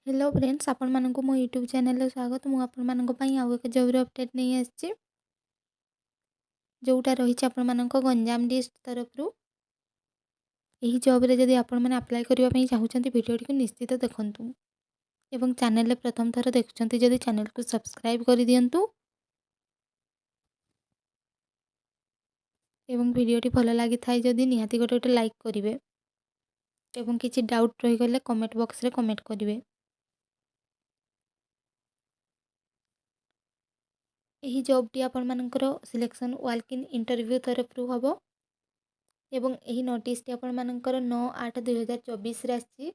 Hello friends आपण मानक मो यूट्यूब चैनल स्वागत मु आपण मानक पई आउ एक जॉब अपडेट नहीं आछि जोटा रही आपण मानक गंजाम डिस्ट्रिक्ट तरफ रु एही जॉब रे जदी आपण माने अप्लाई करबा पई चाहुचंती वीडियो को निश्चित देखंतु एवं चैनल रे प्रथम थर देखुचंती जदी चैनल को सब्सक्राइब कर दियंतु एवं वीडियो टी भलो लागि थाई जदी निहाती गोटे लाइक करिवे एवं किछि डाउट रही गले कमेंट बॉक्स रे कमेंट करिवे। एही जॉब टी आपण मानकर सिलेक्शन वॉक इन इंटरव्यू तरफ रु हबो एवं एही नोटिस टी आपण मानकर 9/8/2024 रे आछि।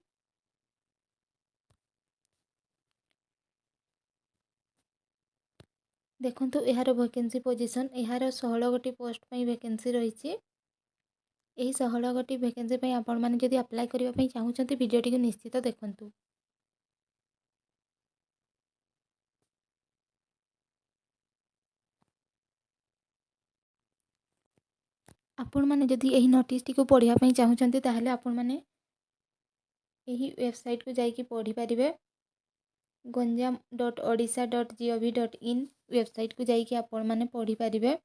देखंतु एहार वैकेंसी पोजीशन एहार 16 गोटी पोस्ट पई वैकेंसी रहिछि। एही 16 गोटी वैकेंसी पई आपण माने जदि अप्लाई करबा पई चाहुचंती वीडियो टी को निश्चित देखंतु। आपण माने जदि एही नोटिस टी को पढिया पई चाहुचंती ताहाले आपण माने एही वेबसाइट को जाई कि पढि परिबे। ganjam.odisha.gov.in वेबसाइट को जाई कि आपण माने पढि परिबे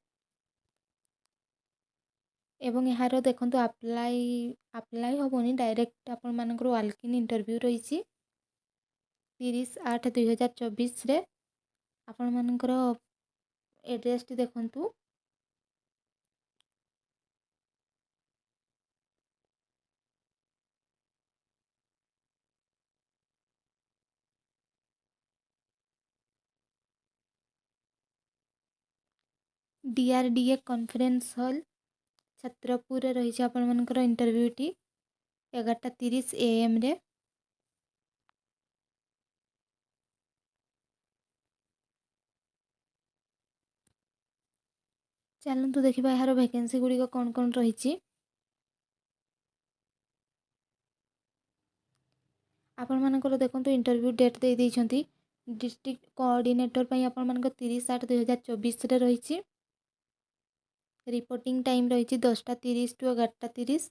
एवं एहार देखंतु अप्लाई होबोनी डायरेक्ट आपण मानकर वॉक इन इंटरव्यू रहिछि 30/8/2024 रे। आपण मानकर एड्रेस टी देखंतु DRDA कॉन्फ्रेंस हॉल छत्रपुर रही आपण मानकर इंटरव्यू टी 11:30 AM रे। चलतु देखा यार वैकेंसी गुड़िक कौन कौन रही। आपण मानकर देखंतु इंटरव्यू डेट दे देइछंती डिस्ट्रिक्ट कोऑर्डिनेटर पई आपण मानकर 30/8/2024 रे रही। रिपोर्टिंग टाइम रही 10:30 टू 11:30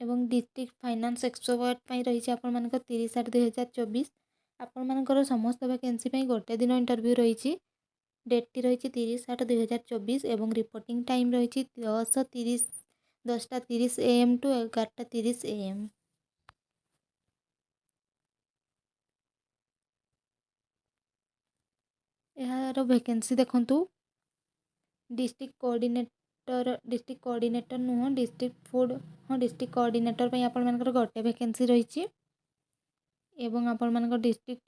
एवं डिस्ट्रिक्ट फाइनेंस एक्सपर्ट पई रही आपण मानकर 30/8/2024। आपण मानकर समस्त वैकेंसी पई गोटे दिन इंटरव्यू रही। डेट टी रही 30/8/2024 एवं रिपोर्टिंग टाइम रही 10:30 AM टू 11:30 AM। यार वैकेंसी देखंतु डिस्ट्रिक्ट कोऑर्डिनेटर नुह डिस्ट्रिक्ट फूड हाँ डिस्ट्रिक्ट कोऑर्डिनेटर पई आपण मानकर गोटे वैकेंसी रही एवं आपण मानकर डिस्ट्रिक्ट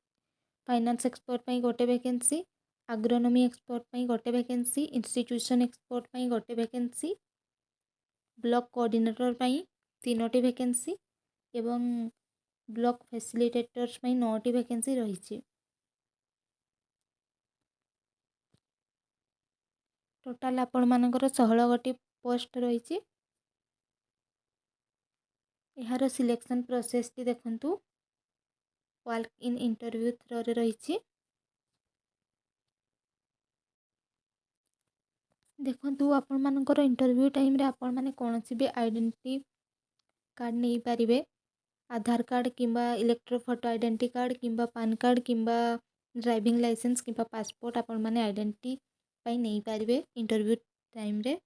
फाइनेंस एक्सपर्ट पई गोटे वैकेंसी एग्रोनॉमी एक्सपर्ट पई गोटे वैकेंसी इंस्टीट्यूशन एक्सपर्ट पई गोटे वैकेंसी ब्लॉक कोऑर्डिनेटर पई 3टी वैकेंसी एवं ब्लॉक फैसिलिटेटर्स पई 9टी वैकेंसी रही। टोटाल आपण मानकर 16 गोटी पोस्ट रही। यार सिलेक्शन प्रोसेस टी देखंतु वॉक इन इंटरव्यू थ्रो रे रही। देखंतु आपण मानकर इंटरव्यू टाइम रे आपण माने कोनोसी भी आइडेंटिटी कार्ड नहीं पारिबे। आधार कार्ड किंबा इलेक्ट्रो फोटो आइडेंटिटी कार्ड किंबा पान कार्ड किंबा ड्राइविंग लाइसेंस किंबा पासपोर्ट आपण माने आइडेंटिटी पई नहीं पारिबे इंटरव्यू टाइम रे।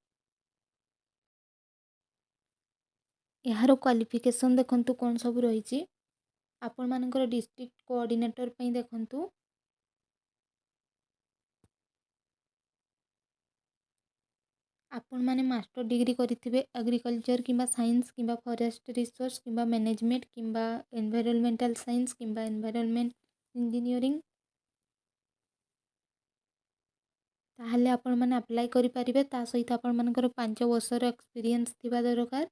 यार क्वालिफिकेशन देखंतु कोन सब रही। आपण मानकर डिस्ट्रिक्ट कोऑर्डिनेटर पई देखंतु आपण माने मास्टर डिग्री करिथिबे एग्रीकल्चर किंबा साइंस किंबा फॉरेस्ट रिसर्च किंबा मैनेजमेंट किंबा एनवायरमेंटल साइंस किंबा एनवायरमेंट इंजीनियरिंग ताहले आपण माने अप्लाई करि परिबे। ता सहित आपण मानकर 5 वर्षर एक्सपीरियंस थिबा दरकार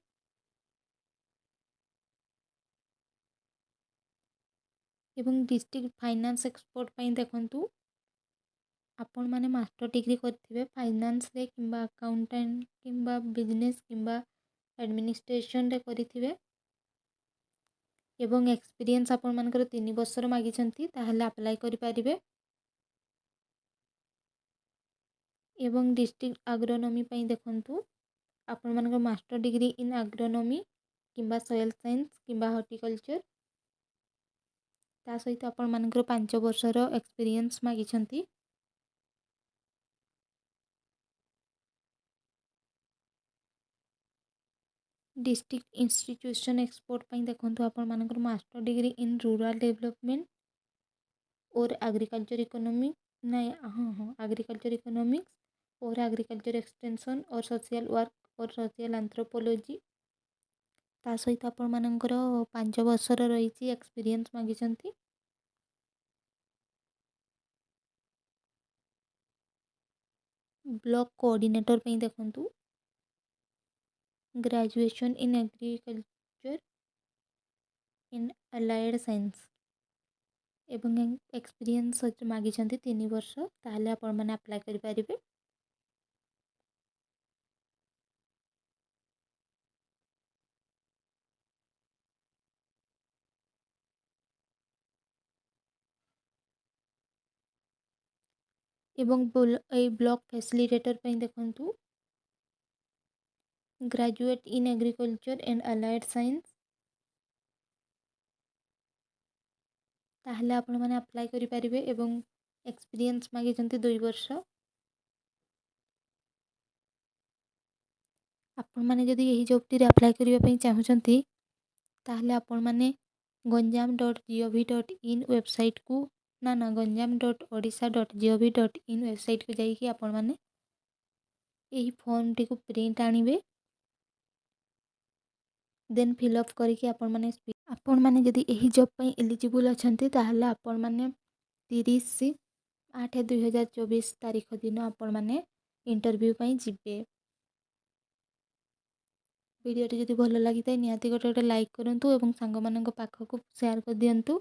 एवं डिस्ट्रिक्ट फाइनेंस एक्सपर्ट पई देखंतु आपण माने मास्टर डिग्री करथिबे फाइनेंस रे किंबा अकाउंटेंट किंबा बिजनेस किंबा एडमिनिस्ट्रेशन रे करिथिबे एवं एक्सपीरियंस आपण मानकर 3 वर्षर मागिछंती ताहले अप्लाई करि परिबे। एवं डिस्ट्रिक्ट एग्रोनॉमी पई देखंतु आपण मानकर मास्टर डिग्री इन एग्रोनॉमी किंबा सॉइल साइंस किंबा हॉर्टिकल्चर ତା ସହିତ ଆପଣମାନଙ୍କର 5 ବର୍ଷର ଏକ୍ସପିରିଏନ୍ସ ମାଗିଛନ୍ତି। डिस्ट्रिक्ट इंस्टीट्यूशन एक्सपोर्ट ପାଇଁ ଦେଖନ୍ତୁ ଆପଣମାନଙ୍କର master degree in rural development और एग्रीकल्चर इकोनॉमी नहीं हाँ एग्रीकल्चर इकोनॉमिक्स और एग्रीकल्चर एक्सटेंशन और सोशल वर्क और सोशल एंथ्रोपोलॉजी ତା ସହିତ ଆପଣମାନଙ୍କର 5 ବର୍ଷର ରହିଛି ଏକ୍ସପିରିଏନ୍ସ ମାଗିଛନ୍ତି। ବ୍ଲକ କୋଅର୍ଡିନେଟର ପାଇଁ ଦେଖନ୍ତୁ graduation in agriculture and allied science ଏବଂ ଏକ୍ସପିରିଏନ୍ସ ମାଗିଛନ୍ତି 3 ବର୍ଷ, ତାହେଲେ ଆପଣମାନେ ଆପ୍ଲାଏ କରିପାରିବେ। ଏବଂ এই ବ୍ଲକ ଫ୍ୟାସିଲିଟେଟର ପାଇଁ ଦେଖନ୍ତୁ graduate in agriculture and allied science, ତାହେଲେ ଆପଣମାନେ ଆପ୍ଲାଏ କରିପାରିବେ ଏବଂ ଏକ୍ସପିରିଏନ୍ସ ମାଗିଛନ୍ତି 2 ବର୍ଷ। ଆପଣମାନେ ଯଦି ଏହି ଜବ୍ଟିରେ ଆପ୍ଲାଏ କରିବା ପାଇଁ ଚାହୁଁଛନ୍ତି ତାହେଲେ ଆପଣମାନେ ganjam.gov.in ୱେବସାଇଟ୍କୁ ganjam.odisha.gov.in ୱେବସାଇଟ୍କୁ ଯାଇକି ଆପଣମାନେ ଏହି ଫର୍ମଟିକୁ ପ୍ରିଣ୍ଟ ଆଣିବେ। ଦେନ୍ ଫିଲ୍ଅପ୍ କରିକି ଆପଣମାନେ ଯଦି ଏହି ଜବ୍ ପାଇଁ ଏଲିଜିବୁଲ୍ ଅଛନ୍ତି ତାହେଲେ ଆପଣମାନେ 30/8/2024 ତାରିଖ ଦିନ ଆପଣମାନେ ଇଣ୍ଟରଭ୍ୟୁ ପାଇଁ ଯିବେ। ଭିଡ଼ିଓଟି ଯଦି ଭଲ ଲାଗିଥାଏ ନିହାତି ଗୋଟେ ଲାଇକ୍ କରନ୍ତୁ ଏବଂ ସାଙ୍ଗମାନଙ୍କ ପାଖକୁ ସେୟାର କରିଦିଅନ୍ତୁ,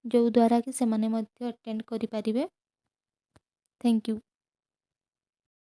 ଯେଉଁଦ୍ୱାରା କି ସେମାନେ ମଧ୍ୟ ଆଟେଣ୍ଡ କରିପାରିବେ। Thank you.